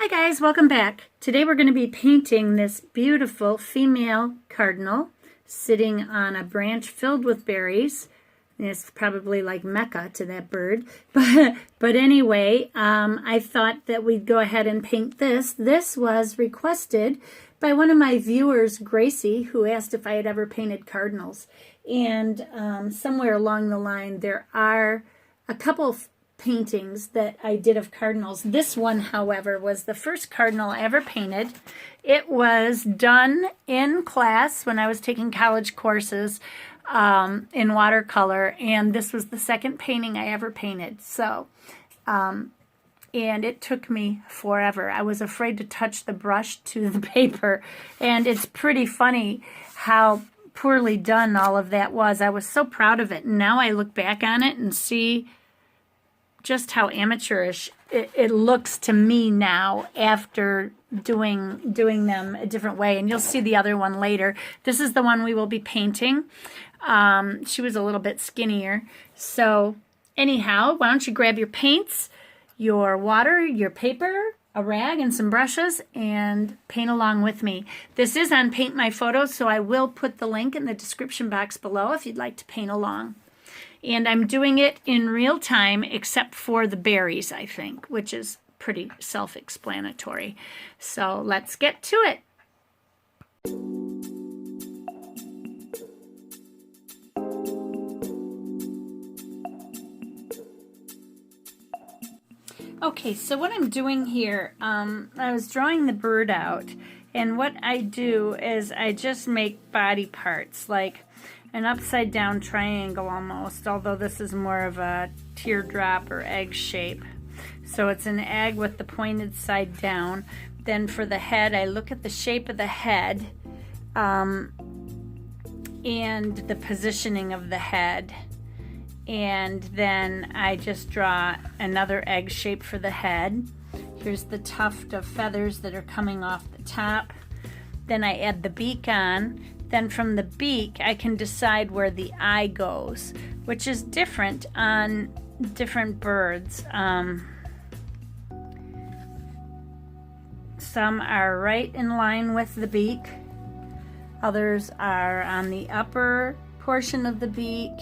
Hi guys, welcome back. Today we're going to be painting this beautiful female cardinal sitting on a branch filled with berries. It's probably like Mecca to that bird. But anyway, I thought that we'd go ahead and paint this. This was requested by one of my viewers, Gracie, who asked if I had ever painted cardinals. And somewhere along the line there are a couple paintings that I did of cardinals. This one, however, was the first cardinal I ever painted. It was done in class when I was taking college courses in watercolor, and this was the second painting I ever painted. So, and it took me forever. I was afraid to touch the brush to the paper, and it's pretty funny how poorly done all of that was. I was so proud of it, and now I look back on it and see just how amateurish it looks to me now after doing them a different way. And you'll see the other one later. This is the one we will be painting. She was a little bit skinnier. So anyhow, why don't you grab your paints, your water, your paper, a rag, and some brushes, and paint along with me. This is on Paint My Photos, so I will put the link in the description box below if you'd like to paint along. And I'm doing it in real time except for the berries, I think, which is pretty self-explanatory. So let's get to it. Okay, so what I'm doing here, I was drawing the bird out, and what I do is I just make body parts, like an upside down triangle almost, although this is more of a teardrop or egg shape. So it's an egg with the pointed side down. Then for the head, I look at the shape of the head and the positioning of the head. And then I just draw another egg shape for the head. Here's the tuft of feathers that are coming off the top. Then I add the beak on. Then from the beak, I can decide where the eye goes, which is different on different birds. Some are right in line with the beak. Others are on the upper portion of the beak,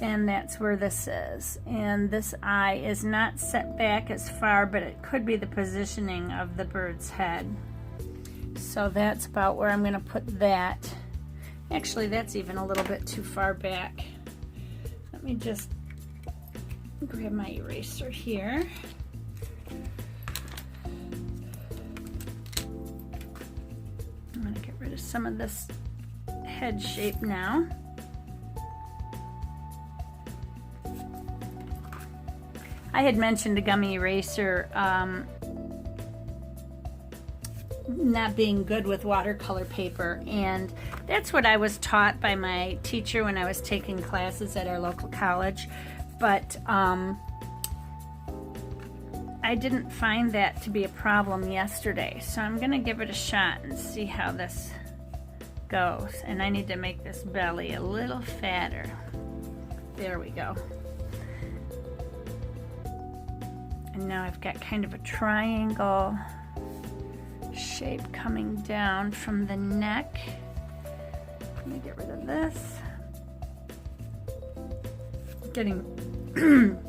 and that's where this is. And this eye is not set back as far, but it could be the positioning of the bird's head. So that's about where I'm going to put that. Actually, that's even a little bit too far back. Let me just grab my eraser here. I'm going to get rid of some of this head shape now. I had mentioned a gummy eraser not being good with watercolor paper, and that's what I was taught by my teacher when I was taking classes at our local college, but I didn't find that to be a problem yesterday, so I'm gonna give it a shot and see how this goes. And I need to make this belly a little fatter. There we go. And now I've got kind of a triangle shape coming down from the neck. Let me get rid of this.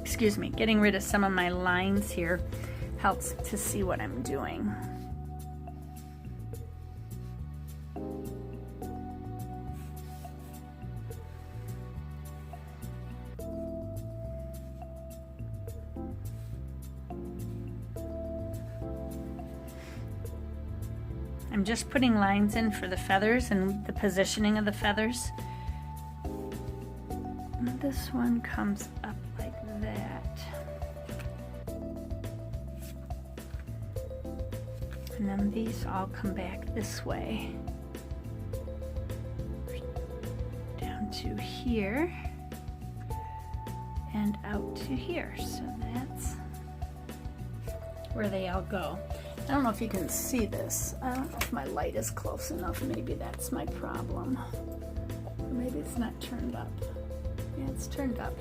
Excuse me, getting rid of some of my lines here helps to see what I'm doing. I'm just putting lines in for the feathers and the positioning of the feathers. And this one comes up like that. And then these all come back this way. Down to here and out to here. So that's where they all go. I don't know if you can see this. I don't know if my light is close enough. Maybe that's my problem. Or maybe it's not turned up. Yeah, it's turned up.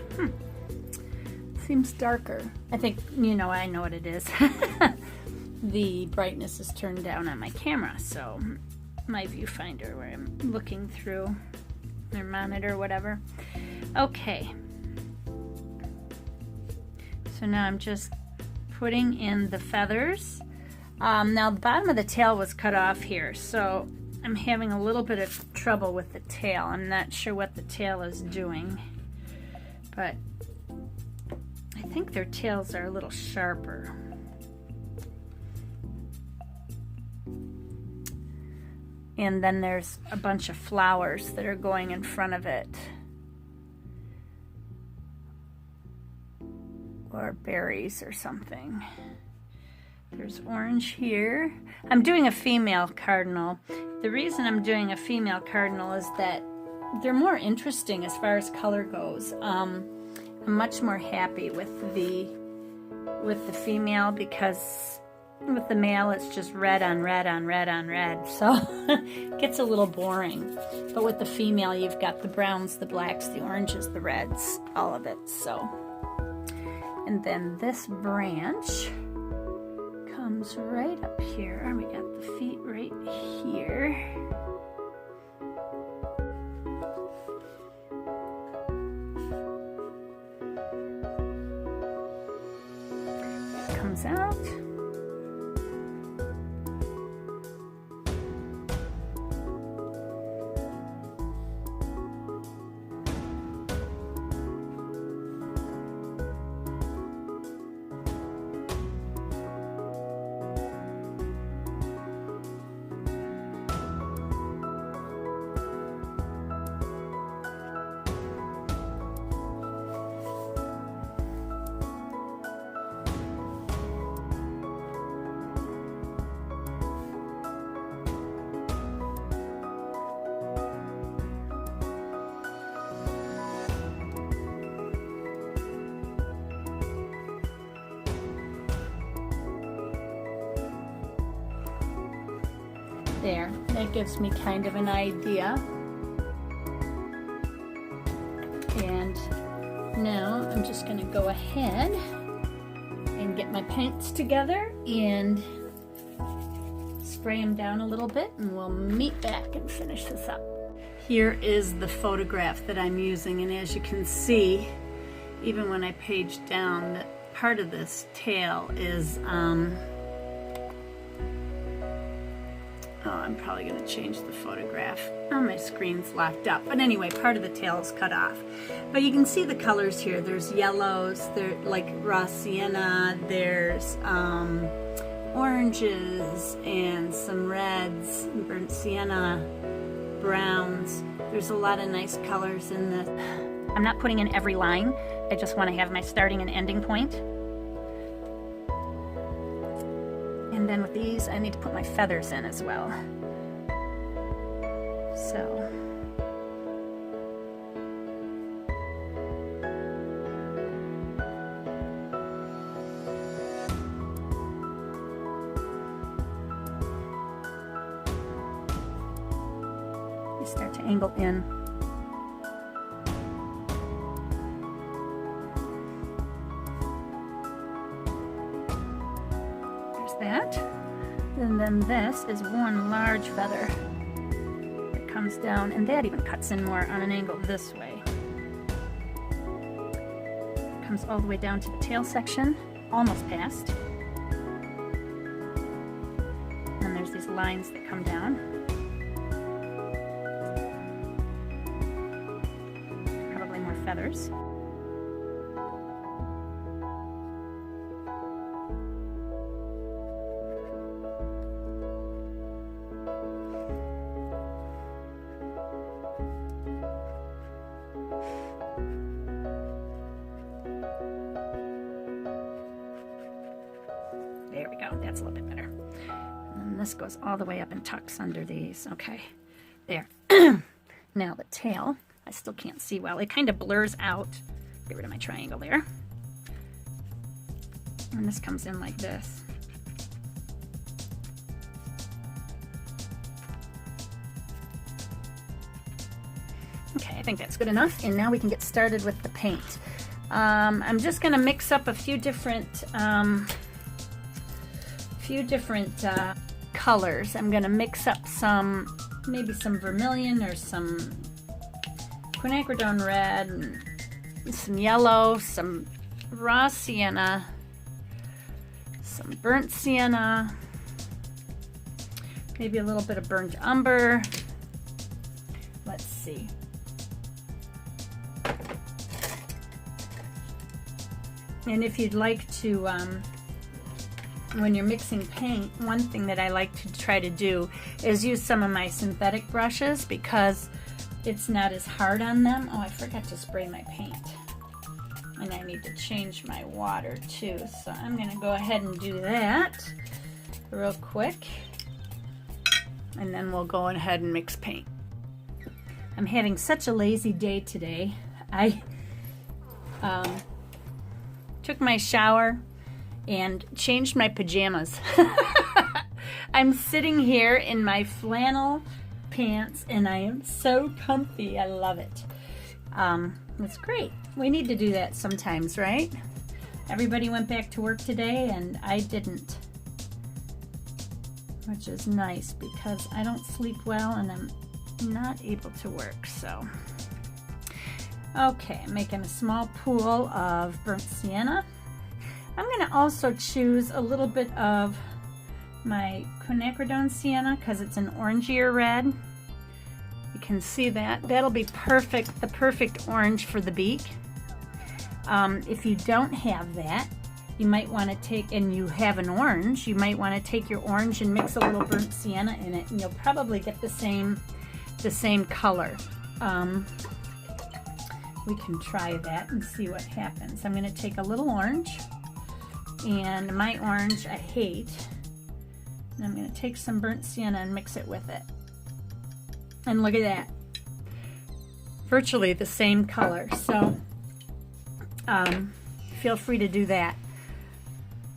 Seems darker. I think, you know, I know what it is. the brightness is turned down on my camera, so my viewfinder where I'm looking through, or monitor, whatever. Okay, so now I'm just putting in the feathers. Now the bottom of the tail was cut off here, so I'm having a little bit of trouble with the tail. I'm not sure what the tail is doing, but I think their tails are a little sharper. And then there's a bunch of flowers that are going in front of it, or berries or something. There's orange here. I'm doing a female cardinal. The reason I'm doing a female cardinal is that they're more interesting as far as color goes. I'm much more happy with the female, because with the male it's just red on red on red on red, so it gets a little boring. But with the female you've got the browns, the blacks, the oranges, the reds, all of it. So, and then this branch comes right up here. We got the feet right here. Comes out. There, that gives me kind of an idea. And now I'm just going to go ahead and get my paints together and spray them down a little bit, and we'll meet back and finish this up. Here is the photograph that I'm using, and as you can see, even when I page down, that part of this tail is oh, I'm probably going to change the photograph. Oh, my screen's locked up. But anyway, part of the tail is cut off. But you can see the colors here. There's yellows, they're like raw sienna, there's oranges and some reds, burnt sienna, browns. There's a lot of nice colors in this. I'm not putting in every line. I just want to have my starting and ending point. And then with these, I need to put my feathers in as well. So. You start to angle in. That, and then this is one large feather that comes down, and that even cuts in more on an angle this way. It comes all the way down to the tail section, almost past. And there's these lines that come down. Probably more feathers. There we go, that's a little bit better. And then this goes all the way up and tucks under these. Okay, there. Now the tail, I still can't see well. It kind of blurs out. Get rid of my triangle there. And this comes in like this. Okay, I think that's good enough. And now we can get started with the paint. I'm just going to mix up a few different few different colors. I'm going to mix up maybe some vermilion or some quinacridone red, and some yellow, some raw sienna, some burnt sienna, maybe a little bit of burnt umber. Let's see. And if you'd like to, when you're mixing paint, one thing that I like to try to do is use some of my synthetic brushes because it's not as hard on them. Oh, I forgot to spray my paint. And I need to change my water too. So I'm going to go ahead and do that real quick. And then we'll go ahead and mix paint. I'm having such a lazy day today. I took my shower and changed my pajamas. I'm sitting here in my flannel pants and I am so comfy. I love it. It's great. We need to do that sometimes, right? Everybody went back to work today and I didn't, which is nice because I don't sleep well and I'm not able to work. So okay, I'm making a small pool of burnt sienna. I'm going to also choose a little bit of my quinacridone sienna because it's an orangier red. You can see that. That'll be perfect, the perfect orange for the beak. If you don't have that, you might want to take, and you have an orange, you might want to take your orange and mix a little burnt sienna in it, and you'll probably get the same color. We can try that and see what happens. I'm going to take a little orange, and my orange I hate, and I'm going to take some burnt sienna and mix it with it. And look at that. Virtually the same color. So feel free to do that.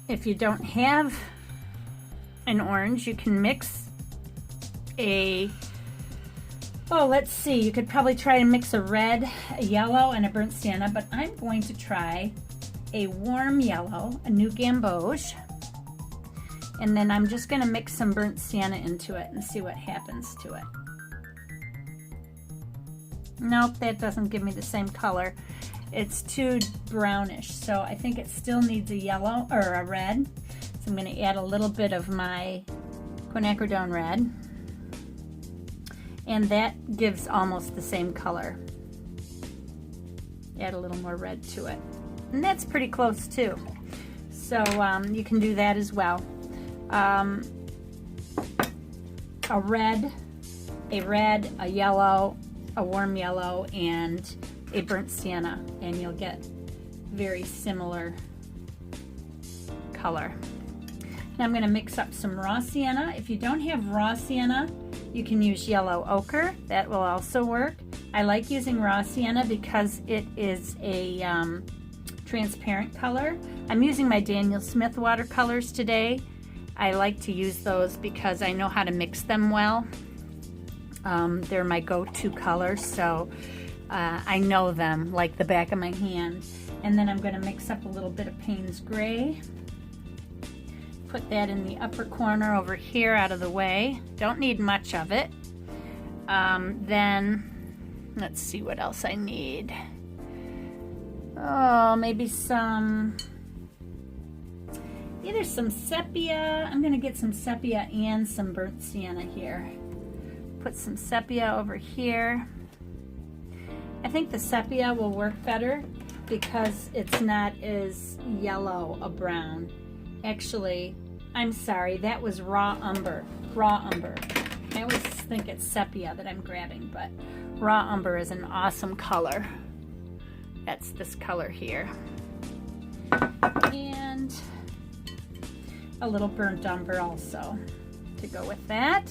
If you don't have an orange, you can mix let's see, you could probably try to mix a red, a yellow, and a burnt sienna, but I'm going to try a warm yellow, a new gamboge, and then I'm just going to mix some burnt sienna into it and see what happens to it. Nope, that doesn't give me the same color. It's too brownish, so I think it still needs a yellow or a red. So I'm going to add a little bit of my quinacridone red. And that gives almost the same color. Add a little more red to it. And that's pretty close too. So you can do that as well. A red, a yellow, a warm yellow, and a burnt sienna, and you'll get very similar color. Now I'm going to mix up some raw sienna. If you don't have raw sienna, you can use yellow ochre. That will also work. I like using raw sienna because it is a transparent color. I'm using my Daniel Smith watercolors today. I like to use those because I know how to mix them well. They're my go-to colors, so I know them like the back of my hand. And then I'm going to mix up a little bit of Payne's Gray. Put that in the upper corner over here out of the way. Don't need much of it. Then, let's see what else I need. Oh, maybe either some sepia. I'm going to get some sepia and some burnt sienna here. Put some sepia over here. I think the sepia will work better because it's not as yellow a brown. Actually, I'm sorry, that was raw umber. Raw umber. I always think it's sepia that I'm grabbing, but raw umber is an awesome color. That's this color here. And a little burnt umber also to go with that.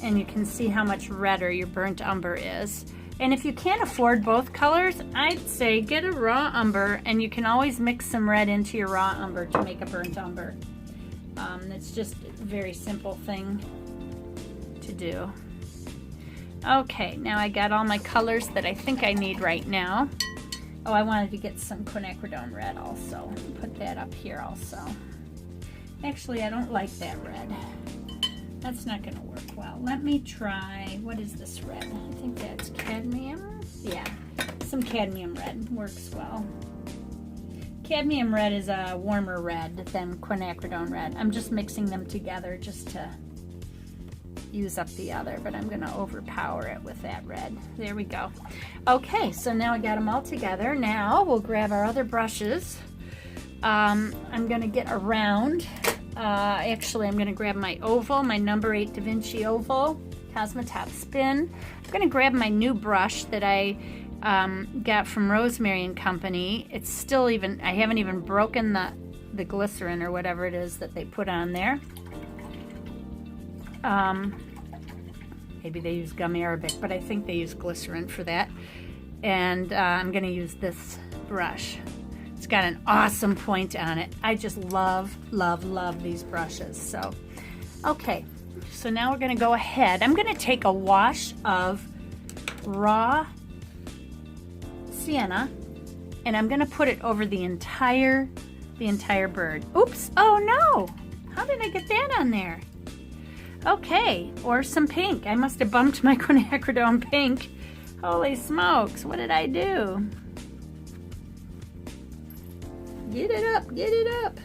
And you can see how much redder your burnt umber is. And if you can't afford both colors, I'd say get a raw umber, and you can always mix some red into your raw umber to make a burnt umber. It's just a very simple thing to do. Okay, now I got all my colors that I think I need right now. Oh, I wanted to get some quinacridone red also. Put that up here also. Actually, I don't like that red. That's not going to work well. Let me try, what is this red? I think that's cadmium. Yeah, some cadmium red works well. Cadmium red is a warmer red than quinacridone red. I'm just mixing them together just to use up the other, but I'm going to overpower it with that red. There we go. Okay, so now I got them all together. Now we'll grab our other brushes. I'm going to get around. Actually, I'm going to grab my oval, my number 8 Da Vinci oval, Cosmotop Spin. I'm going to grab my new brush that I got from Rosemary and Company. It's still even, I haven't even broken the glycerin or whatever it is that they put on there. Maybe they use gum arabic, but I think they use glycerin for that. And I'm going to use this brush. It's got an awesome point on it. I just love, love, love these brushes. So, okay, so now we're going to go ahead. I'm going to take a wash of raw sienna, and I'm going to put it over the entire bird. Oops! Oh no! How did I get that on there? Okay, or some pink. I must have bumped my quinacridone pink. Holy smokes! What did I do? Get it up! Get it up!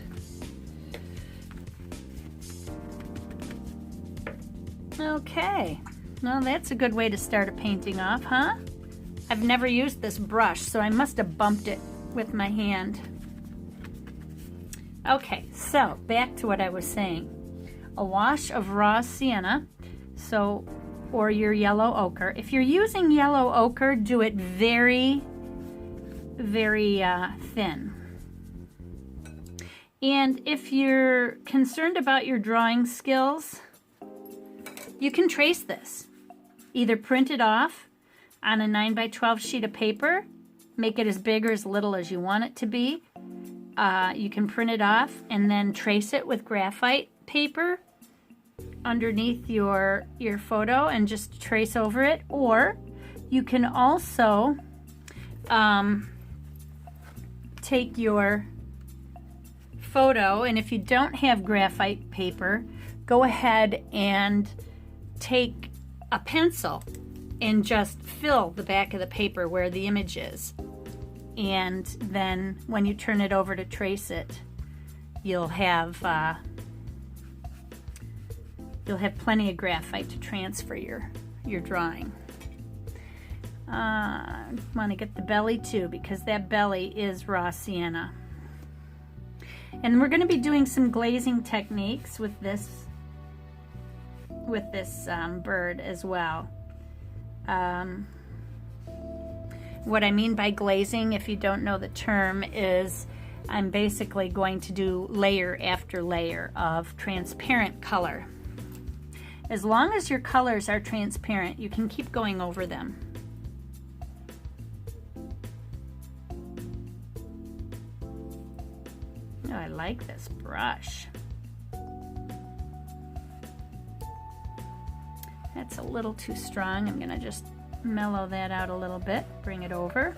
Okay. Well, that's a good way to start a painting off, huh? I've never used this brush, so I must have bumped it with my hand. Okay, so back to what I was saying. A wash of raw sienna, so, or your yellow ochre. If you're using yellow ochre, do it very, very thin. And if you're concerned about your drawing skills, you can trace this. Either print it off on a 9x12 sheet of paper, make it as big or as little as you want it to be. You can print it off and then trace it with graphite paper underneath your photo and just trace over it. Or you can also take your photo, and if you don't have graphite paper, go ahead and take a pencil and just fill the back of the paper where the image is. And then when you turn it over to trace it, you'll have plenty of graphite to transfer your drawing. Want to get the belly too, because that belly is raw sienna. And we're going to be doing some glazing techniques with this bird as well. What I mean by glazing, if you don't know the term, is I'm basically going to do layer after layer of transparent color. As long as your colors are transparent, you can keep going over them. Oh, I like this brush. That's a little too strong. I'm going to just mellow that out a little bit, bring it over.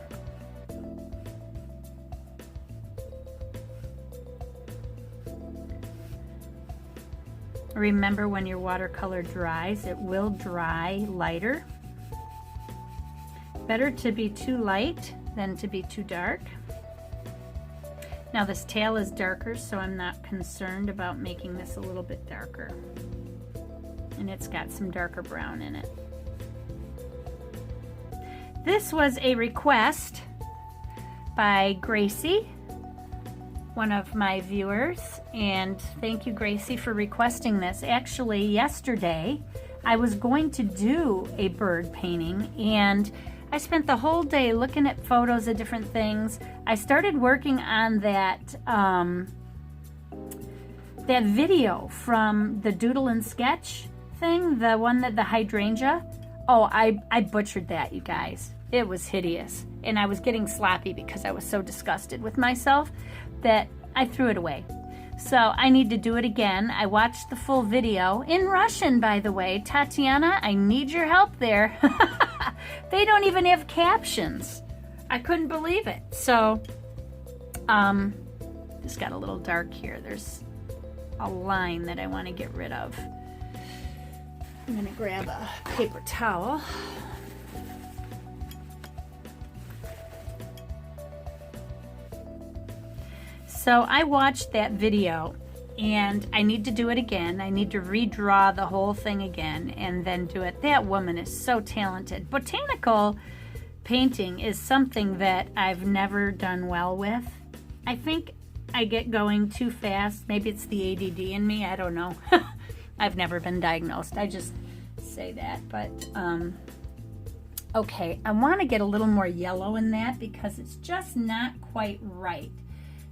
Remember, when your watercolor dries, it will dry lighter. Better to be too light than to be too dark. Now this tail is darker, so I'm not concerned about making this a little bit darker. And it's got some darker brown in it. This was a request by Gracie, one of my viewers, and thank you, Gracie, for requesting this. Actually, yesterday I was going to do a bird painting, and I spent the whole day looking at photos of different things. I started working on that that video from the Doodle and Sketch thing, the one that the hydrangea. Oh, I butchered that, you guys. It was hideous. And I was getting sloppy because I was so disgusted with myself that I threw it away. So I need to do it again. I watched the full video in Russian, by the way. Tatiana, I need your help there. They don't even have captions. I couldn't believe it. So, this got a little dark here. There's a line that I want to get rid of. I'm going to grab a paper towel. So I watched that video and I need to do it again. I need to redraw the whole thing again and then do it. That woman is so talented. Botanical painting is something that I've never done well with. I think I get going too fast. Maybe it's the ADD in me. I don't know. I've never been diagnosed. I just say that. But, okay. I want to get a little more yellow in that because it's just not quite right.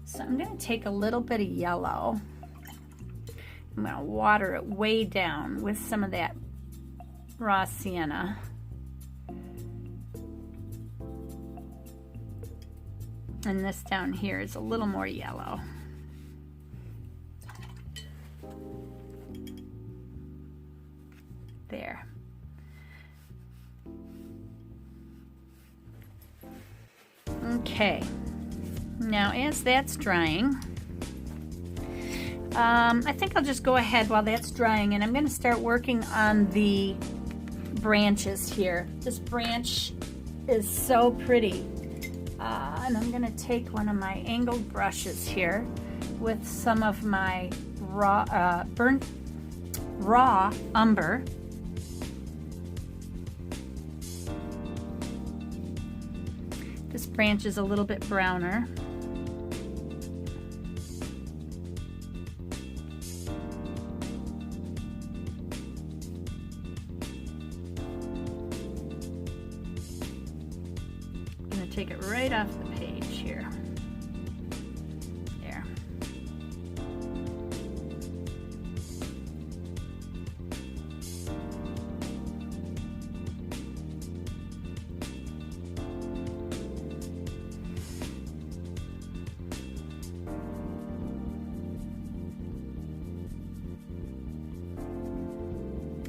So I'm going to take a little bit of yellow. I'm going to water it way down with some of that raw sienna. And this down here is a little more yellow. There. Okay. Now, as that's drying, I think I'll just go ahead while that's drying, and I'm going to start working on the branches here. This branch is so pretty. And I'm going to take one of my angled brushes here with some of my burnt raw umber. This branch is a little bit browner. Take it right off the page here. There.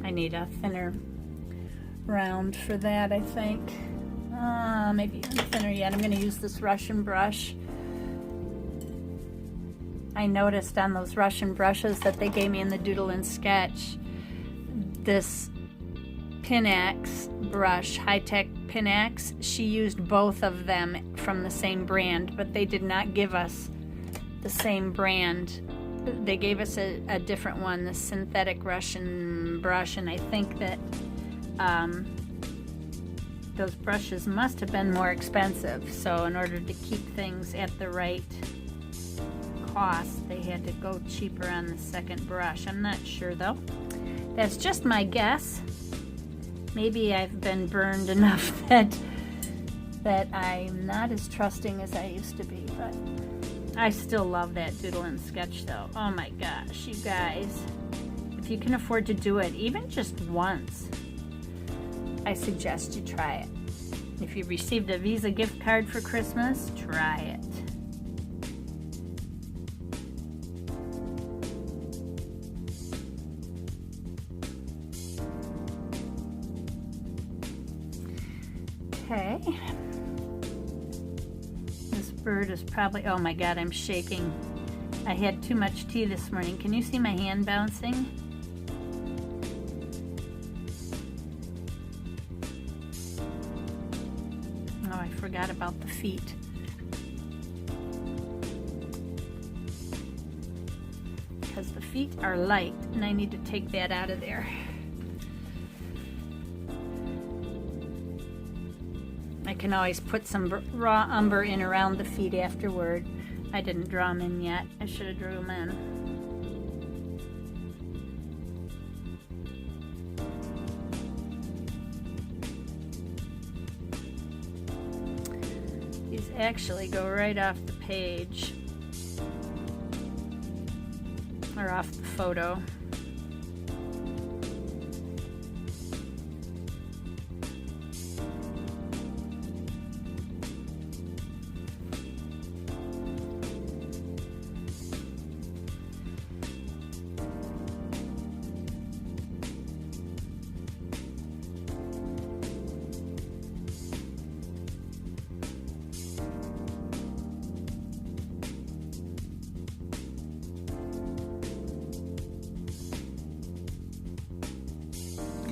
I need a thinner round for that, I think. Maybe even thinner yet. I'm going to use this Russian brush. I noticed on those Russian brushes that they gave me in the Doodle and Sketch, this Pinax brush, high-tech Pinax, she used both of them from the same brand, but they did not give us the same brand. They gave us a different one, the synthetic Russian brush, and I think that those brushes must have been more expensive, so in order to keep things at the right cost, they had to go cheaper on the second brush. I'm not sure though. That's just my guess. Maybe I've been burned enough that I'm not as trusting as I used to be, but I still love that Doodle and Sketch though. Oh my gosh, you guys, if you can afford to do it even just once, I suggest you try it. If you received a Visa gift card for Christmas, try it. Okay. This bird is probably, oh my God, I'm shaking. I had too much tea this morning. Can you see my hand bouncing? I forgot about the feet. Because the feet are light and I need to take that out of there. I can always put some raw umber in around the feet afterward. I didn't draw them in yet. I should have drew them in. Actually go right off the page or off the photo.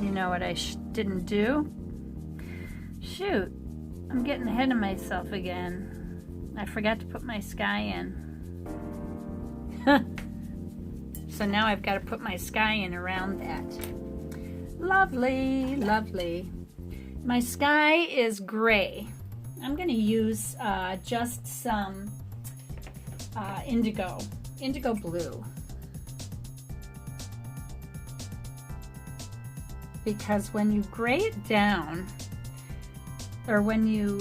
You know what I didn't do? Shoot, I'm getting ahead of myself again. I forgot to put my sky in. So now I've got to put my sky in around that. Lovely, lovely. My sky is gray. I'm going to use just some indigo blue. Because when you gray it down, or when you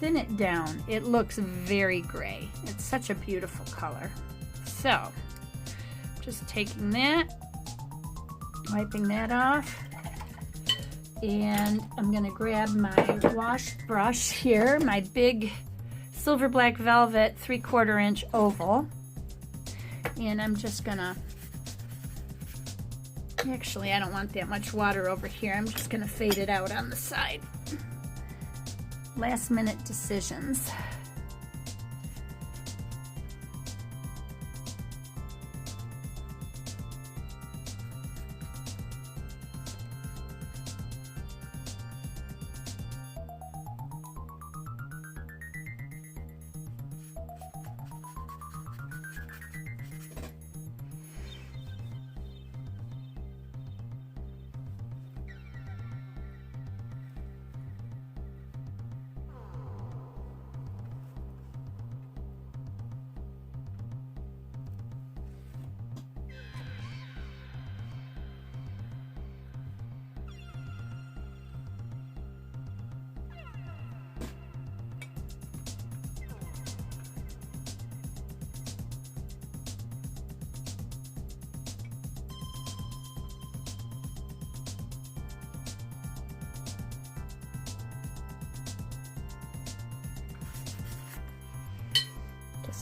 thin it down, it looks very gray. It's such a beautiful color. So, just taking that, wiping that off, and I'm going to grab my wash brush here, my big Silver Black Velvet 3/4 inch oval, and I'm just going to, actually I don't want that much water over here, I'm just going to fade it out on the side. Last minute decisions.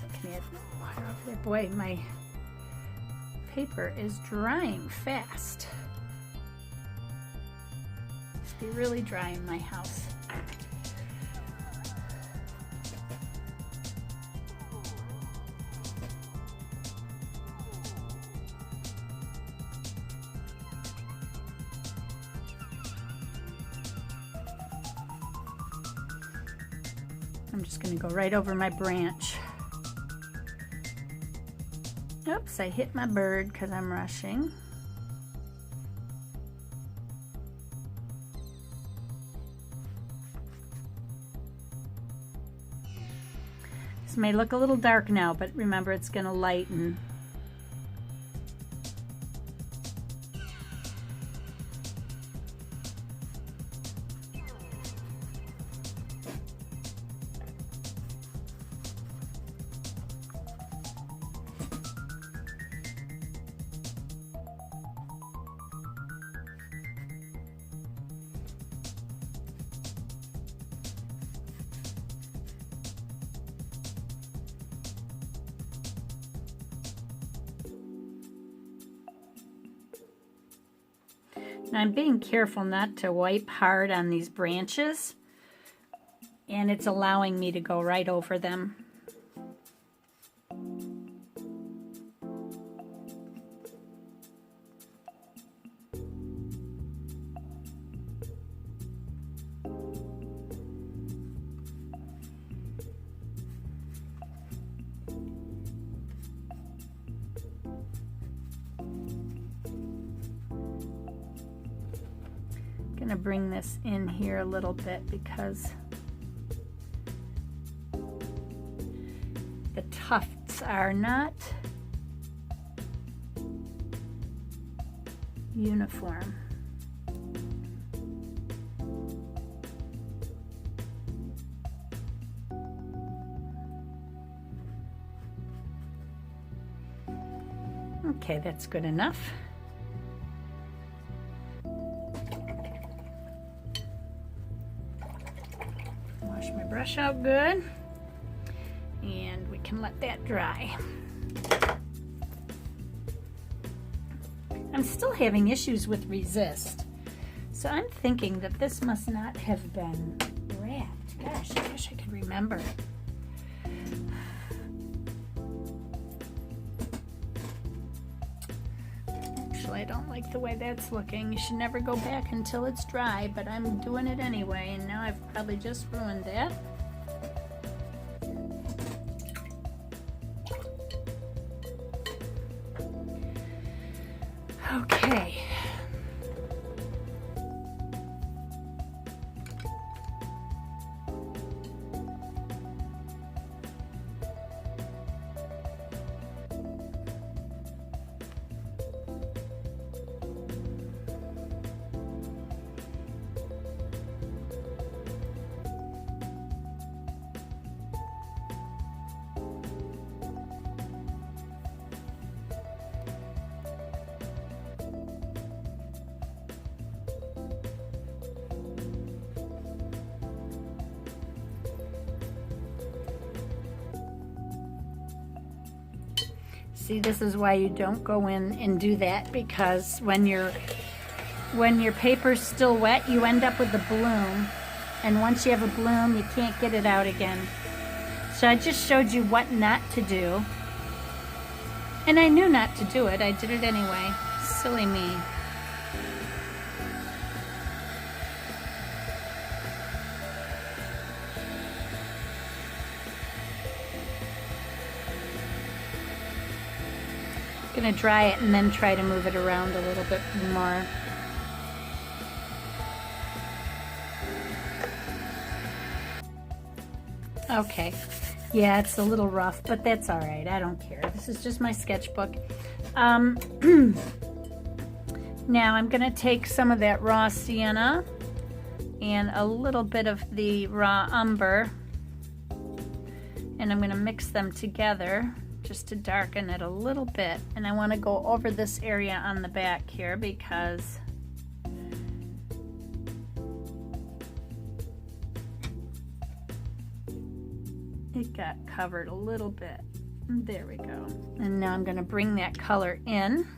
I can add water over there. Boy, my paper is drying fast. Must be really dry in my house. I'm just going to go right over my branch. Oops, I hit my bird because I'm rushing. This may look a little dark now, but remember it's going to lighten. Now I'm being careful not to wipe hard on these branches, and it's allowing me to go right over them. I'm going to bring this in here a little bit because the tufts are not uniform. Okay, that's good enough. Wash my brush out good, and we can let that dry. I'm still having issues with resist, so I'm thinking that this must not have been wrapped. Gosh, I wish I could remember. Actually, I don't like the way that's looking. You should never go back until it's dry, but I'm doing it anyway, and now I've probably just ruined that. Okay. See, this is why you don't go in and do that, because when your paper's still wet, you end up with a bloom, and once you have a bloom, you can't get it out again. So I just showed you what not to do, and I knew not to do it. I did it anyway. Silly me. Gonna dry it and then try to move it around a little bit more. Okay, yeah, it's a little rough, but that's all right. I don't care. This is just my sketchbook. Now I'm gonna take some of that raw sienna and a little bit of the raw umber, and I'm gonna mix them together just to darken it a little bit. And I want to go over this area on the back here because it got covered a little bit. There we go. And now I'm going to bring that color in.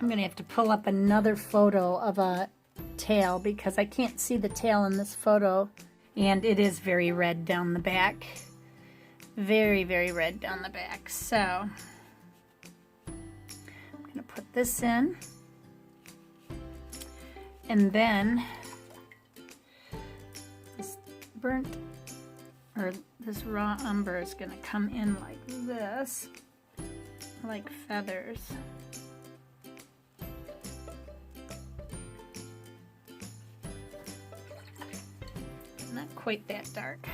I'm going to have to pull up another photo of a tail because I can't see the tail in this photo. And it is very red down the back. Very, very red down the back. So I'm going to put this in. And then this burnt, or this raw umber is going to come in like this, like feathers. Not quite that dark.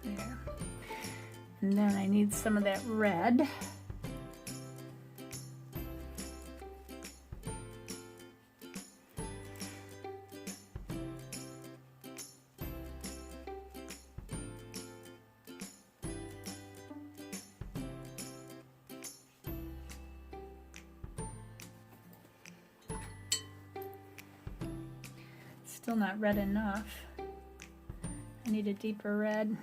There. And then I need some of that red. Still not red enough. I need a deeper red.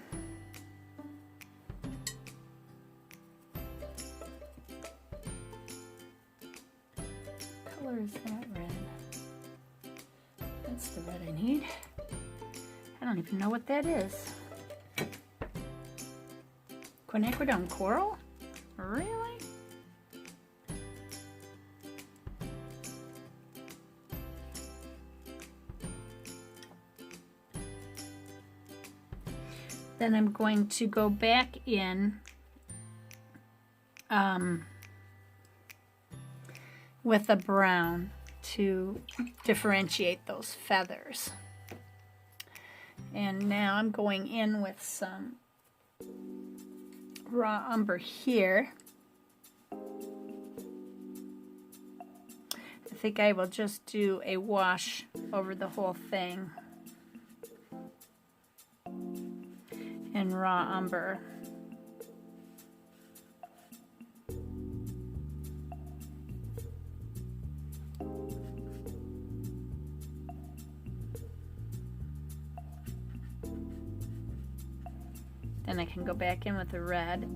What color is that red? That's the red I need. I don't even know what that is. Quinacridone coral? Really? Then I'm going to go back in with a brown to differentiate those feathers. And now I'm going in with some raw umber here. I think I will just do a wash over the whole thing. And raw umber. Then I can go back in with the red.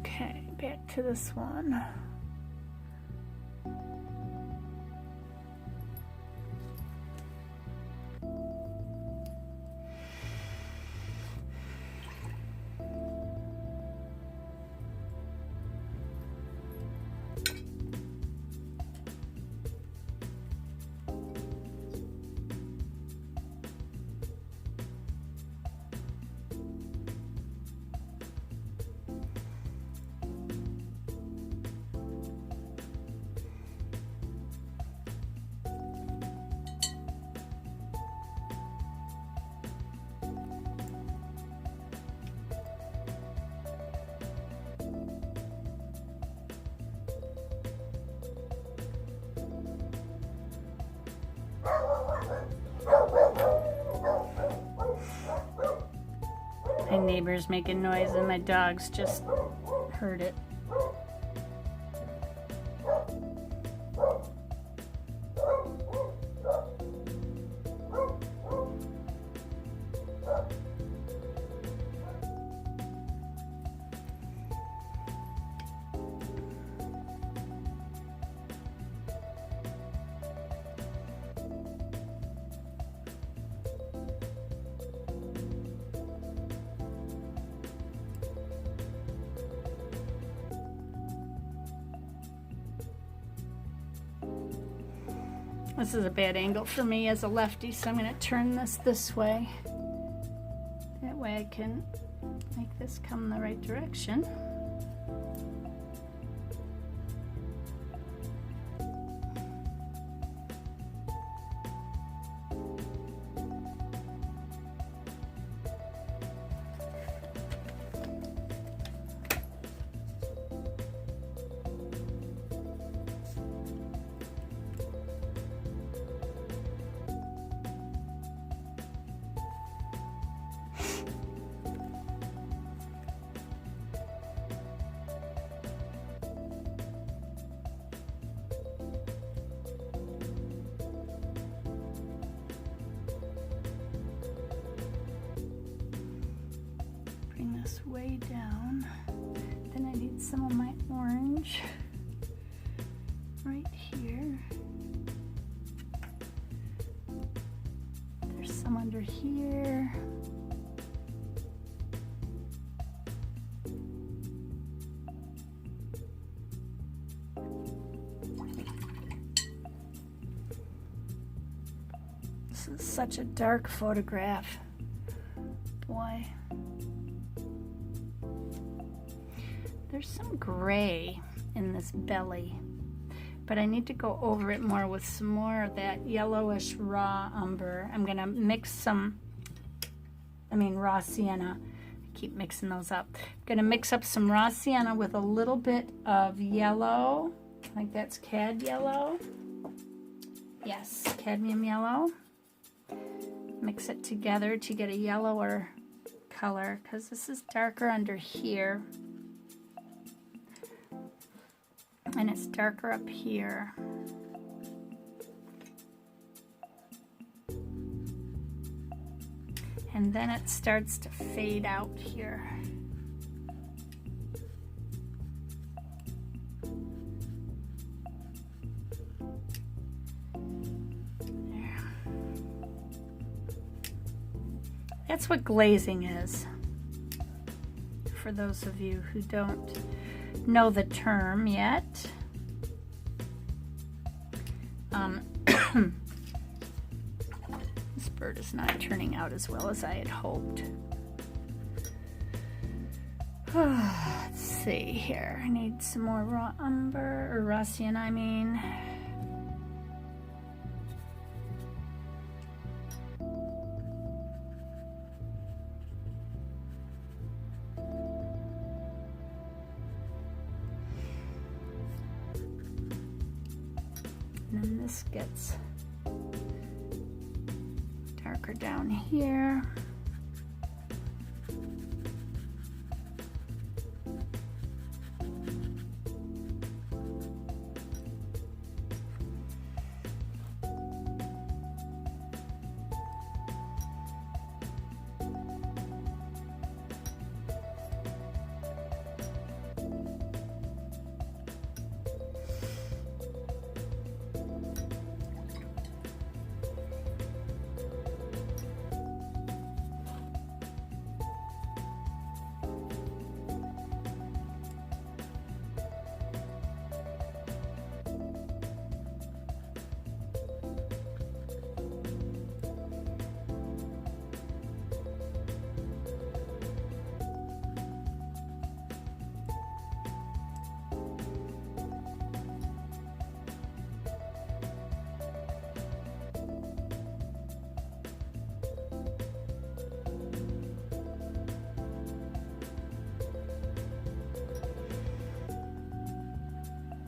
Okay, back to this one. My neighbor's making noise and my dogs just heard it. This is a bad angle for me as a lefty, so I'm going to turn this way. That way I can make this come the right direction. way down. Then I need some of my orange right here. There's some under here. This is such a dark photograph. Boy. There's some gray in this belly, but I need to go over it more with some more of that yellowish raw umber. I'm gonna mix some, raw sienna. I keep mixing those up. I'm gonna mix up some raw sienna with a little bit of yellow. I think that's cad yellow. Yes, cadmium yellow. Mix it together to get a yellower color, because this is darker under here. And it's darker up here. And then it starts to fade out here. There. That's what glazing is, for those of you who don't know the term yet. This bird is not turning out as well as I had hoped. Let's see here. I need some more raw umber, or raw sienna, I mean. And then this gets darker down here.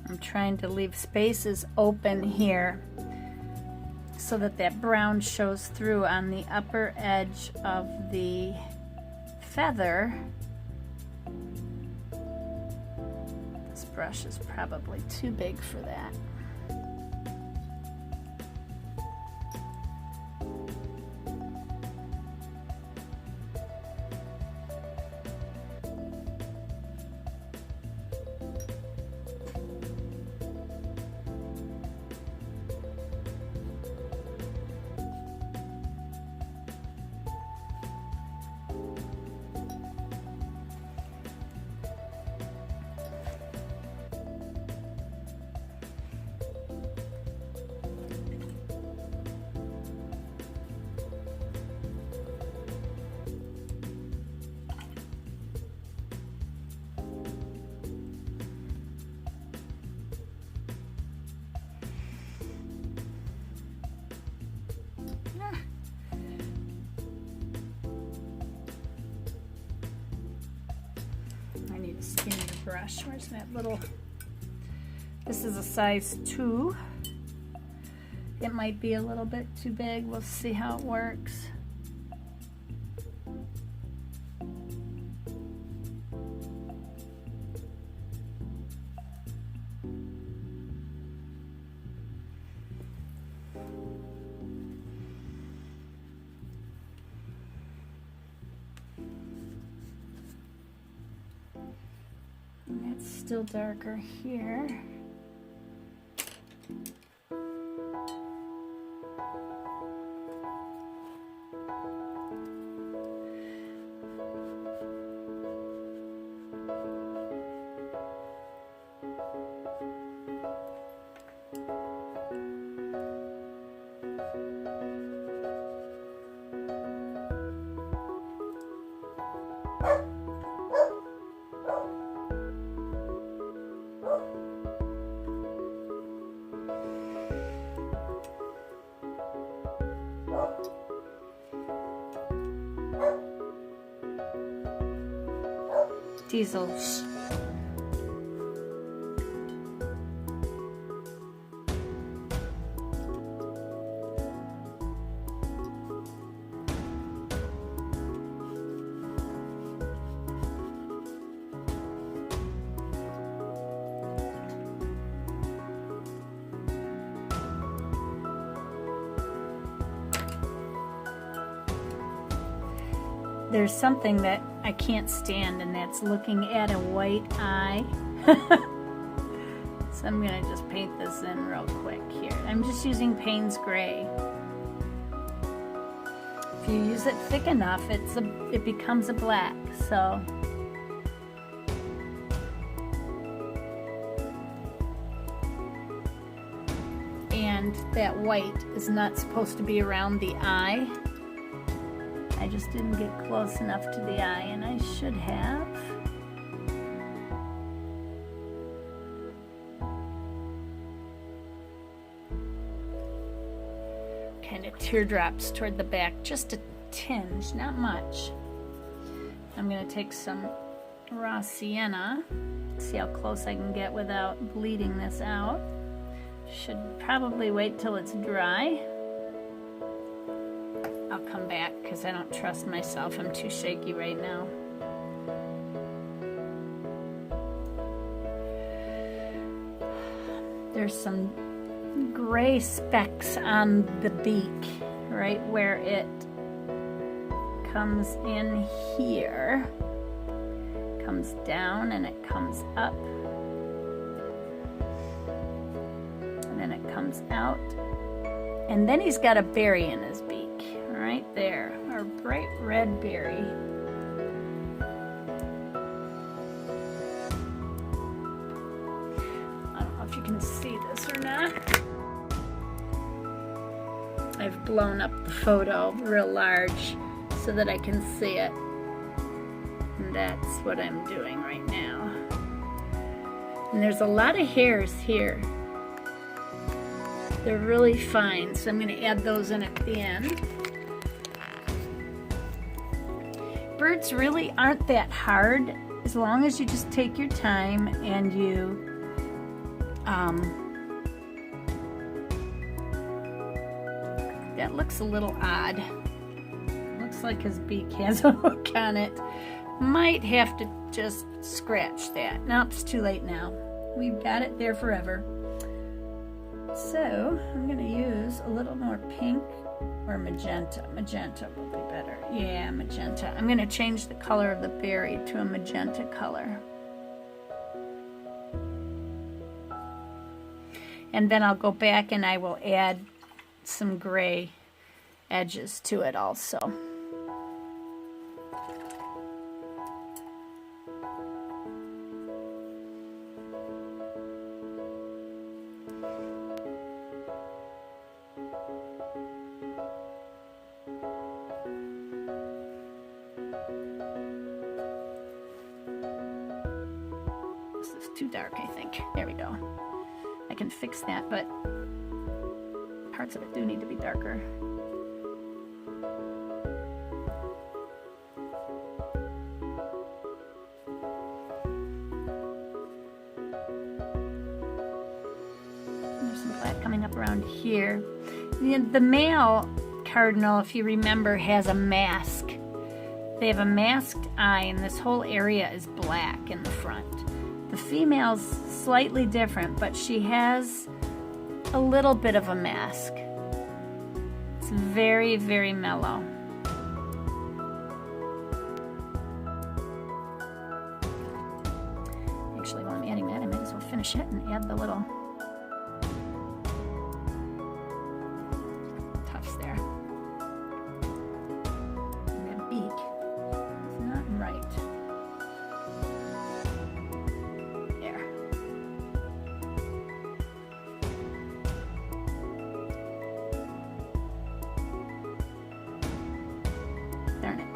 I'm trying to leave spaces open here so that that brown shows through on the upper edge of the feather. This brush is probably too big for that. Skinnier brush. Where's that little? This is a size 2. It might be a little bit too big. We'll see how it works. still darker here. Diesel. There's something that I can't stand, and that's looking at a white eye. So I'm gonna just paint this in real quick here. I'm just using Payne's Gray. If you use it thick enough, it becomes a black. So and that white is not supposed to be around the eye. I just didn't get close enough to the eye, and I should have. Kind of teardrops toward the back, just a tinge, not much. I'm going to take some raw sienna, see how close I can get without bleeding this out. Should probably wait till it's dry. I'll come back because I don't trust myself. I'm too shaky right now. There's some gray specks on the beak, right where it comes in here. Comes down and it comes up. And then it comes out. And then he's got a berry in his beak. Right there, our bright red berry. I don't know if you can see this or not. I've blown up the photo real large so that I can see it. And that's what I'm doing right now. And there's a lot of hairs here. They're really fine, so I'm going to add those in at the end. Birds really aren't that hard as long as you just take your time and you that looks a little odd. Looks like his beak has a hook on it. Might have to just scratch that. Nope, it's too late now. We've got it there forever. So I'm going to use a little more pink or magenta. Magenta will be better. Yeah, magenta. I'm going to change the color of the berry to a magenta color. And then I'll go back and I will add some gray edges to it also. Too dark, I think. There we go. I can fix that, but parts of it do need to be darker. There's some black coming up around here. The male cardinal, if you remember, has a mask. They have a masked eye, and this whole area is black in the front. The female's slightly different, but she has a little bit of a mask. It's very, very mellow. Actually, while I'm adding varnish it and add the little tufts there. And that beak is not right. There. Darn it.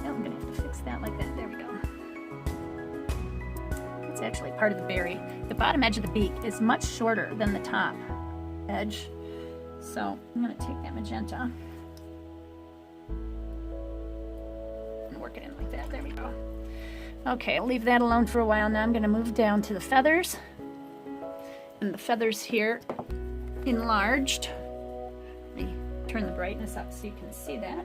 Now I'm going to have to fix that like that. There we go. It's actually part of the berry. The bottom edge of the beak is much shorter than the top edge. So I'm going to take that magenta and work it in like that. There we go. Okay, I'll leave that alone for a while. Now I'm going to move down to the feathers. And the feathers here enlarged. Let me turn the brightness up so you can see that.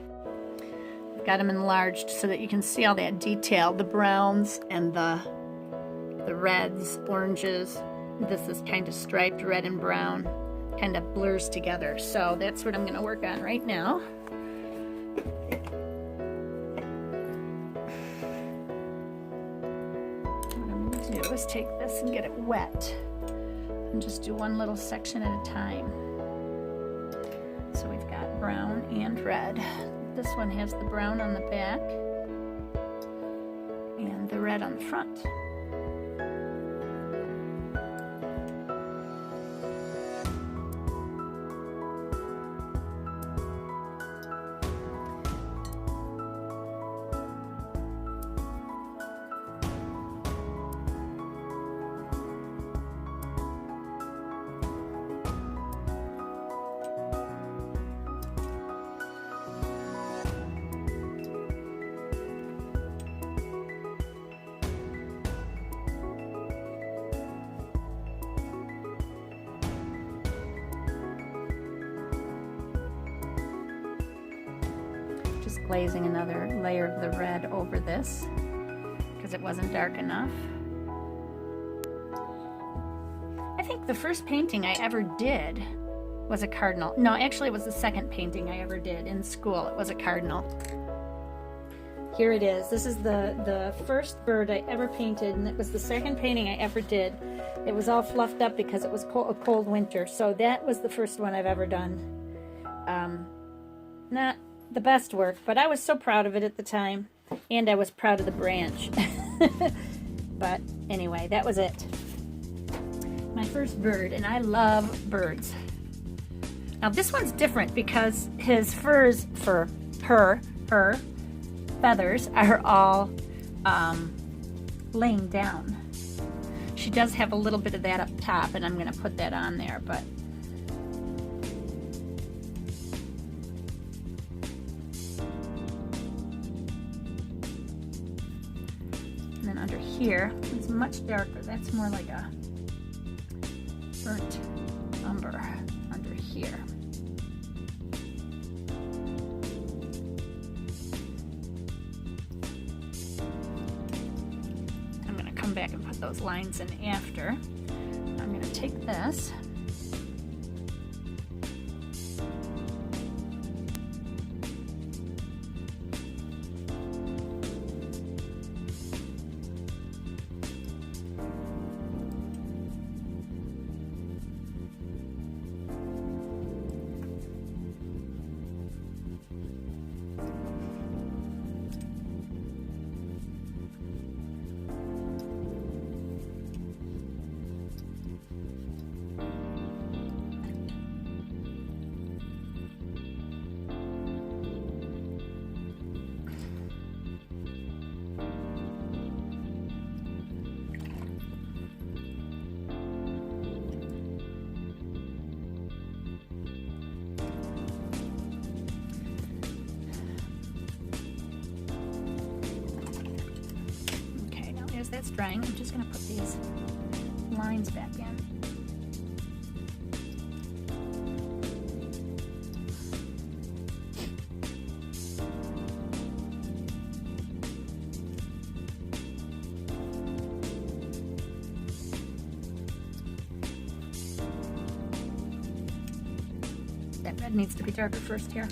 I've got them enlarged so that you can see all that detail, the browns and the reds, oranges. This is kind of striped red and brown, kind of blurs together. So that's what I'm going to work on right now. What I'm going to do is take this and get it wet and just do one little section at a time. So we've got brown and red. This one has the brown on the back and the red on the front. Glazing another layer of the red over this because it wasn't dark enough. I think the first painting I ever did was a cardinal. No, actually it was the second painting I ever did in school. It was a cardinal. Here it is. This is the first bird I ever painted, and it was the second painting I ever did. It was all fluffed up because it was a cold winter, so that was the first one I've ever done. Not the best work, but I was so proud of it at the time, and I was proud of the branch. But anyway, that was it. My first bird, and I love birds. Now this one's different because his her feathers are all laying down. She does have a little bit of that up top, and I'm going to put that on there, but and then under here, it's much darker. That's more like a burnt umber under here. I'm going to come back and put those lines in after. I'm going to take this . That's drying. I'm just going to put these lines back in. That red needs to be darker first here.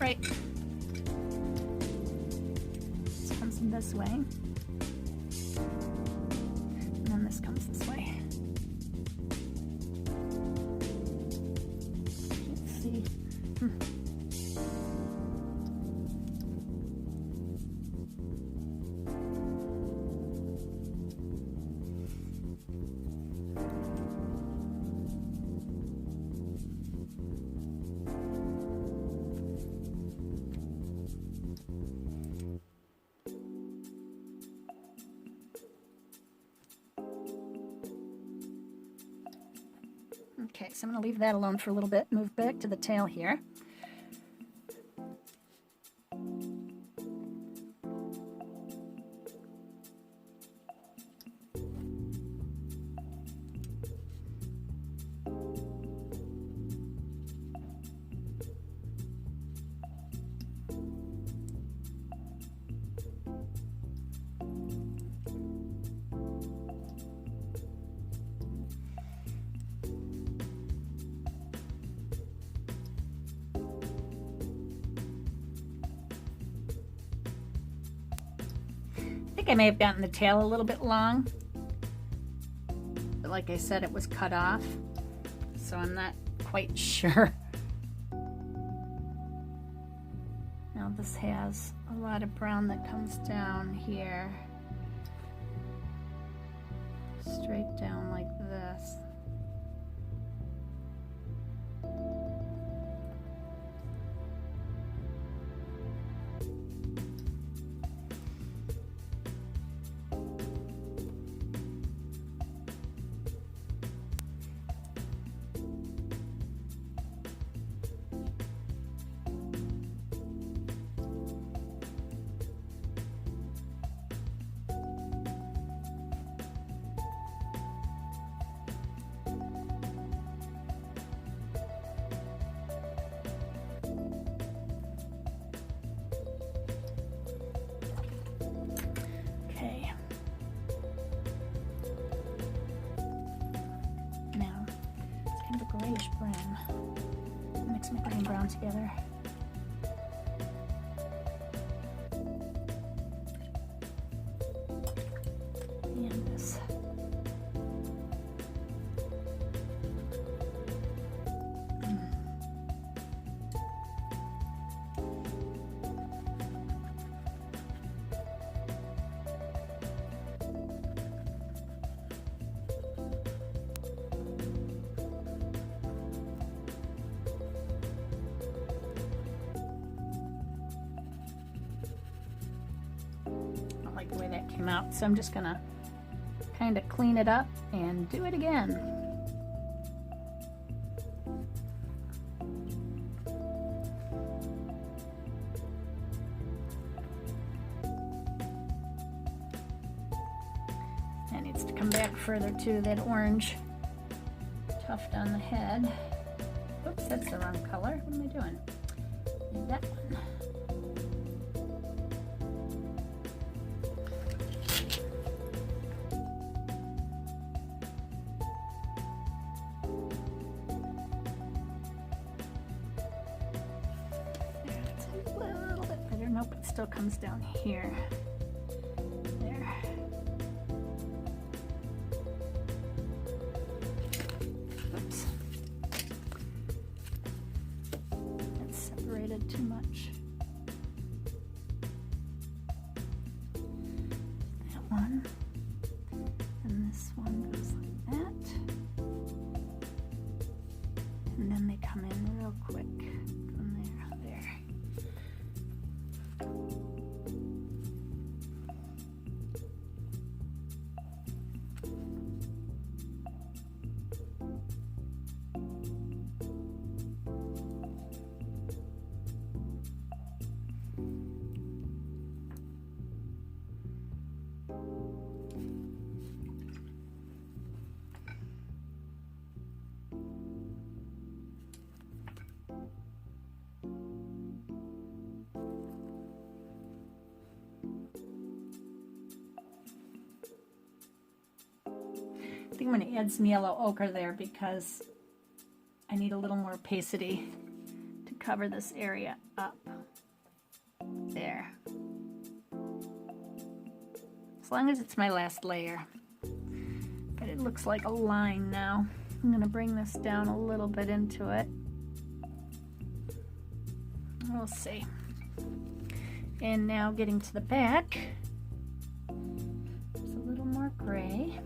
right. This comes in this way. And then this comes this way. Let's see. Okay, so I'm going to leave that alone for a little bit. Move back to the tail here. I think I may have gotten the tail a little bit long, but like I said, it was cut off, so I'm not quite sure. Now this has a lot of brown that comes down here, straight down like this. Grayish brown. Mix my gray and brown together. And this. The way that came out, so I'm just gonna kind of clean it up and do it again. That needs to come back further too, that orange tuft on the head. Oops, that's the wrong color. What am I doing? Need that one. Nope, it still comes down here. There. Oops. That's separated too much. That one. And this one goes like that. And then they come in real quick from there. There. I think I'm going to add some yellow ochre there because I need a little more opacity to cover this area up. There. As long as it's my last layer. But it looks like a line now. I'm going to bring this down a little bit into it. We'll see. And now getting to the back. There's a little more gray.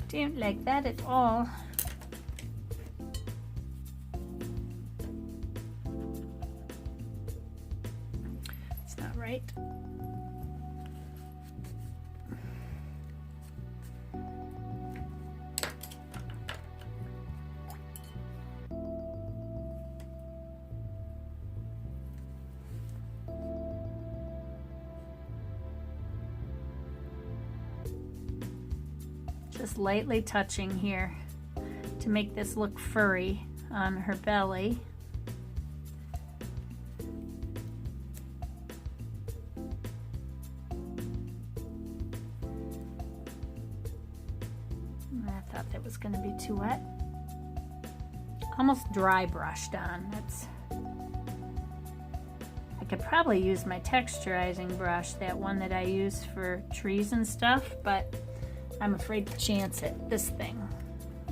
Don't like that at all. It's not right. Just lightly touching here to make this look furry on her belly. I thought that was going to be too wet. Almost dry brushed on. I could probably use my texturizing brush, that one that I use for trees and stuff, but I'm afraid to chance it, this thing.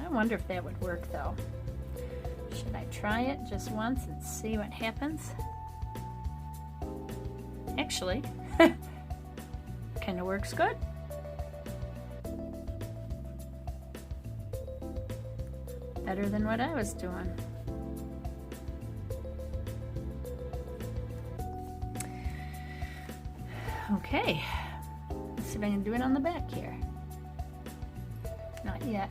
I wonder if that would work though. Should I try it just once and see what happens? Actually, kind of works good. Better than what I was doing. Okay, let's see if I can do it on the back here. Not yet.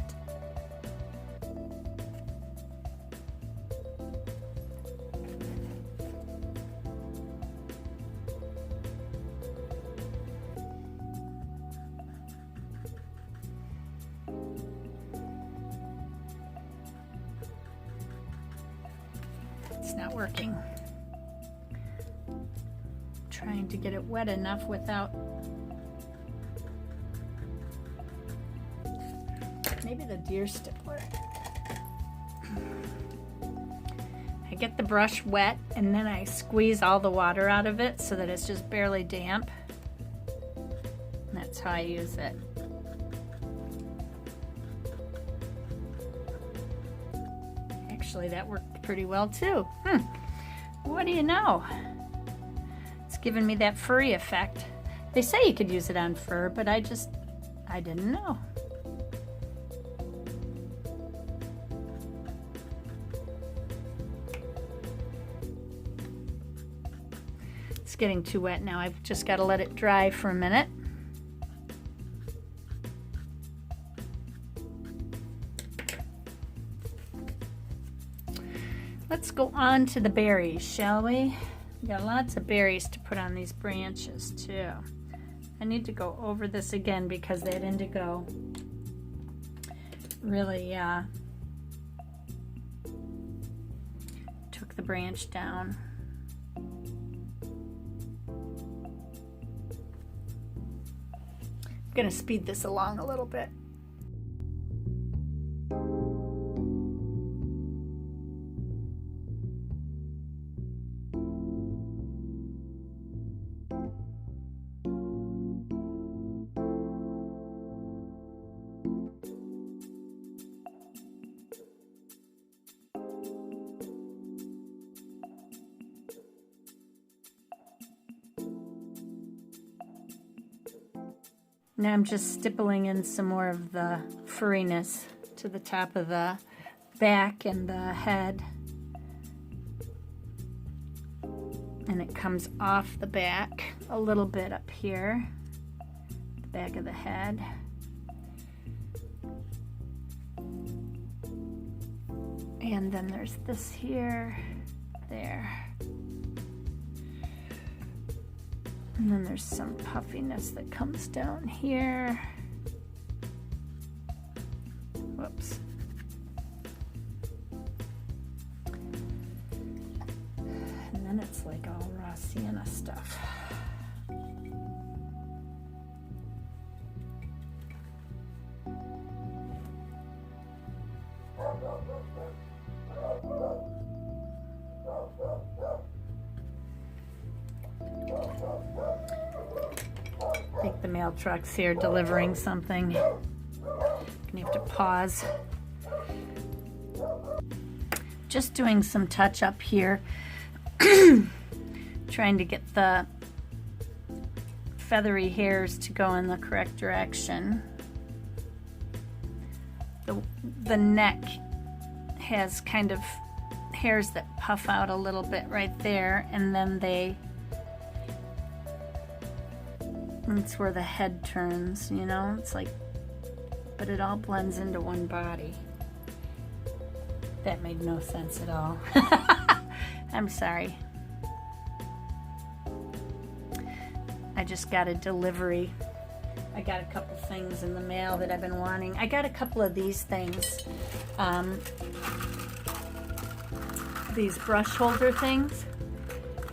It's not working. Trying to get it wet enough without. Maybe the deer stippler. I get the brush wet and then I squeeze all the water out of it so that it's just barely damp. And that's how I use it. Actually, that worked pretty well too. What do you know? It's giving me that furry effect. They say you could use it on fur, but I didn't know. It's getting too wet now. I've just got to let it dry for a minute. Let's go on to the berries, shall we? We got lots of berries to put on these branches too. I need to go over this again because that indigo really took the branch down. I'm going to speed this along a little bit. Now I'm just stippling in some more of the furriness to the top of the back and the head. And it comes off the back a little bit up here, the back of the head. And then there's this here, there. And then there's some puffiness that comes down here. Whoops. And then it's like all raw sienna stuff. think the mail truck's here delivering something. Gonna have to pause. Just doing some touch up here. Trying to get the feathery hairs to go in the correct direction. The neck has kind of hairs that puff out a little bit right there, and then it's where the head turns, you know? It's like, but it all blends into one body. That made no sense at all. I'm sorry. I just got a delivery. I got a couple things in the mail that I've been wanting. I got a couple of these things. These brush holder things.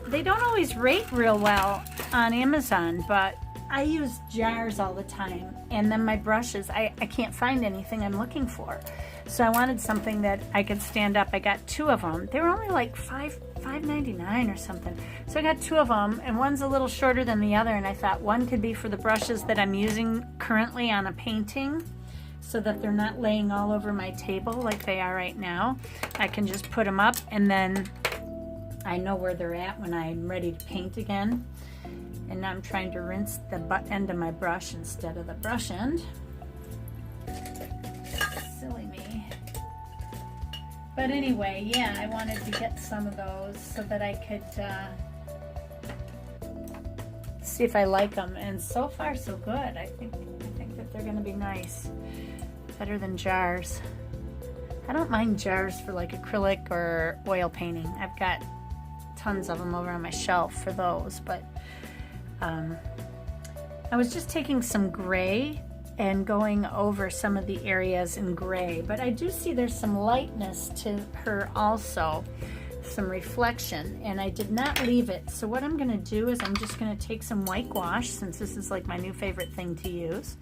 They don't always rate real well on Amazon, but I use jars all the time. And then my brushes, I can't find anything I'm looking for. So I wanted something that I could stand up. I got 2 of them. They were only like $5.99 or something. So I got 2 of them, and one's a little shorter than the other, and I thought one could be for the brushes that I'm using currently on a painting, so that they're not laying all over my table like they are right now. I can just put them up, and then I know where they're at when I'm ready to paint again. And now I'm trying to rinse the butt end of my brush instead of the brush end. Silly me. But anyway, yeah, I wanted to get some of those so that I could see if I like them. And so far, so good. I think that they're going to be nice. Better than jars. I don't mind jars for like acrylic or oil painting. I've got tons of them over on my shelf for those, but I was just taking some gray and going over some of the areas in gray, but I do see there's some lightness to her also, some reflection, and I did not leave it. So what I'm going to do is I'm just going to take some white gouache, since this is like my new favorite thing to use.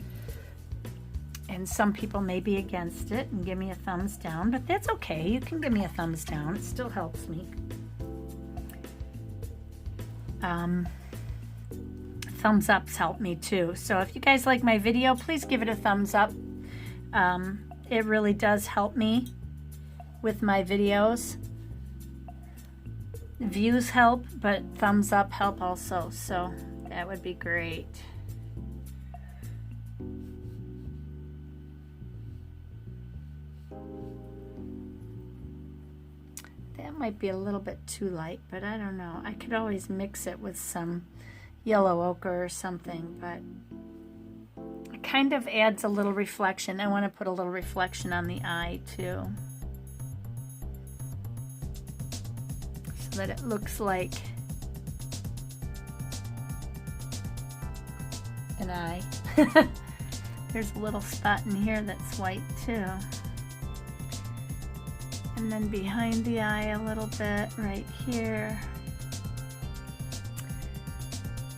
And some people may be against it and give me a thumbs down, but that's okay. You can give me a thumbs down. It still helps me. Thumbs ups help me too. So if you guys like my video, please give it a thumbs up. It really does help me with my videos. Views help, but thumbs up help also. So that would be great. That might be a little bit too light, but I don't know. I could always mix it with some yellow ochre or something, but it kind of adds a little reflection. I want to put a little reflection on the eye too, so that it looks like an eye. There's a little spot in here that's white too. And then behind the eye a little bit right here.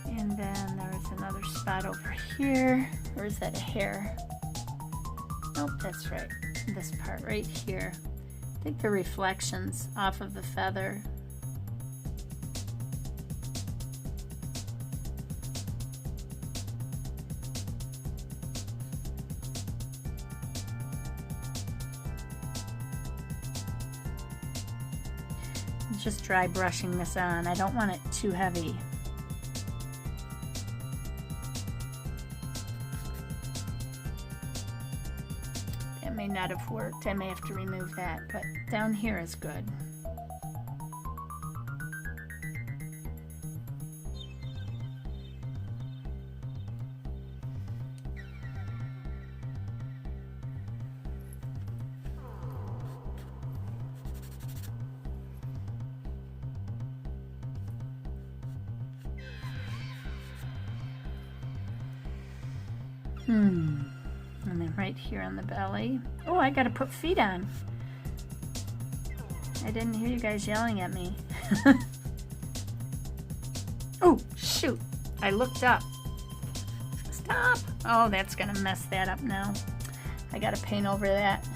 And then there's another spot over here. Or is that a hair? Nope, that's right. This part right here. I think the reflections off of the feather. Just dry brushing this on. I don't want it too heavy. That may not have worked. I may have to remove that, but down here is good. And then right here on the belly. Oh, I gotta put feet on. I didn't hear you guys yelling at me. Oh, shoot. I looked up. Stop. Oh, that's gonna mess that up now. I gotta paint over that.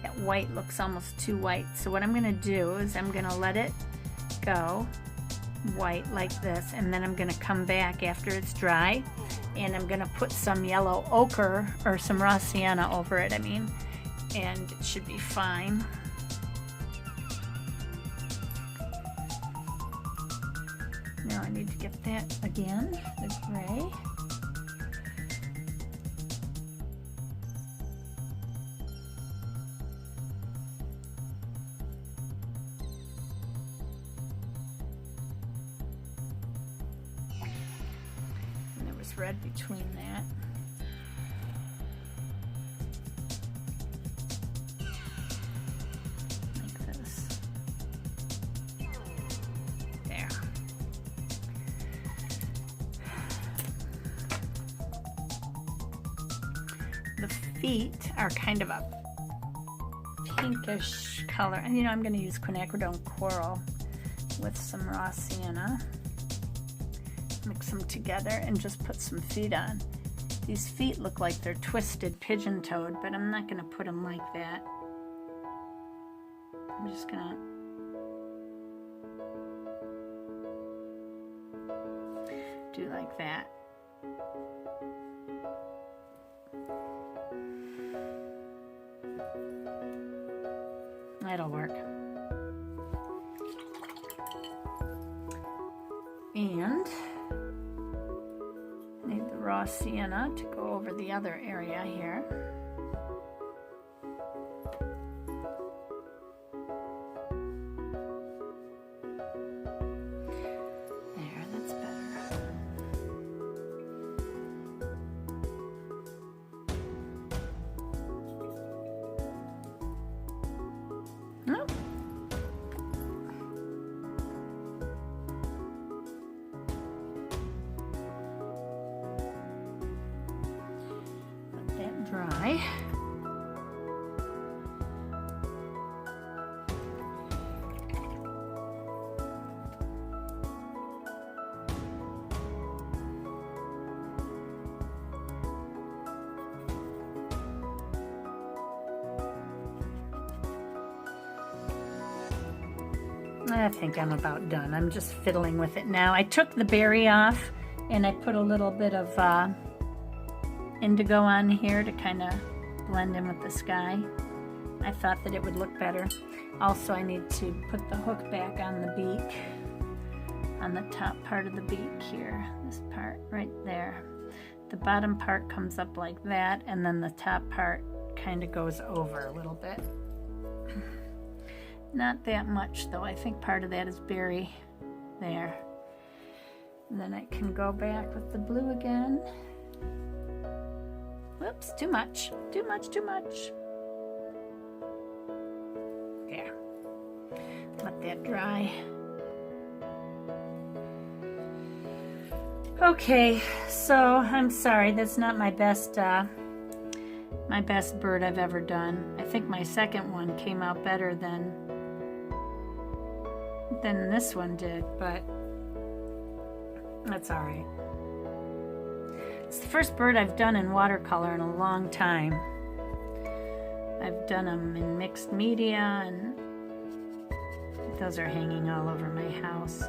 Got that white looks almost too white. So what I'm going to do is I'm going to let it go white like this, and then I'm going to come back after it's dry, and I'm going to put some yellow ochre or some raw sienna over it, and it should be fine. Now I need to get that again, the gray. And there was red between that. Like this. There. The feet are kind of a pinkish color, and I'm going to use quinacridone coral with some raw sienna. Mix them together and just put some feet on. These feet look like they're twisted pigeon-toed, but I'm not going to put them like that. I'm just going to do like that. That'll work. And I need the raw sienna to go over the other area here. There, that's better. Oh. Let that dry. I think I'm about done. I'm just fiddling with it now. I took the berry off and I put a little bit of indigo on here to kind of blend in with the sky. I thought that it would look better. Also, I need to put the hook back on the beak, on the top part of the beak here, this part right there. The bottom part comes up like that, and then the top part kind of goes over a little bit. Not that much though. I think part of that is berry there. And then I can go back with the blue again. Whoops, too much. Too much. There. Let that dry. Okay, so I'm sorry, that's not my best bird I've ever done. I think my second one came out better than this one did, but that's all right. It's the first bird I've done in watercolor in a long time. I've done them in mixed media, and those are hanging all over my house.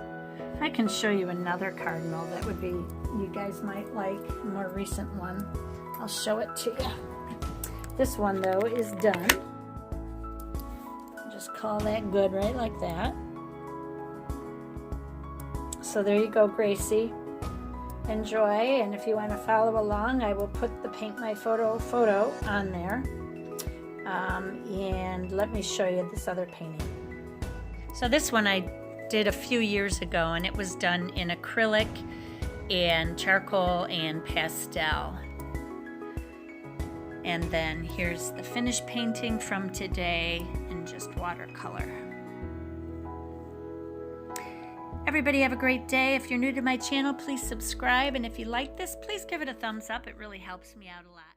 I can show you another cardinal that would be, you guys might like, a more recent one. I'll show it to you. This one though is done. Just call that good right like that. So there you go, Gracie. Enjoy, and if you want to follow along, I will put the Paint My Photo on there. And let me show you this other painting. So this one I did a few years ago, and it was done in acrylic and charcoal and pastel. And then here's the finished painting from today in just watercolor. Everybody have a great day. If you're new to my channel, please subscribe. And if you like this, please give it a thumbs up. It really helps me out a lot.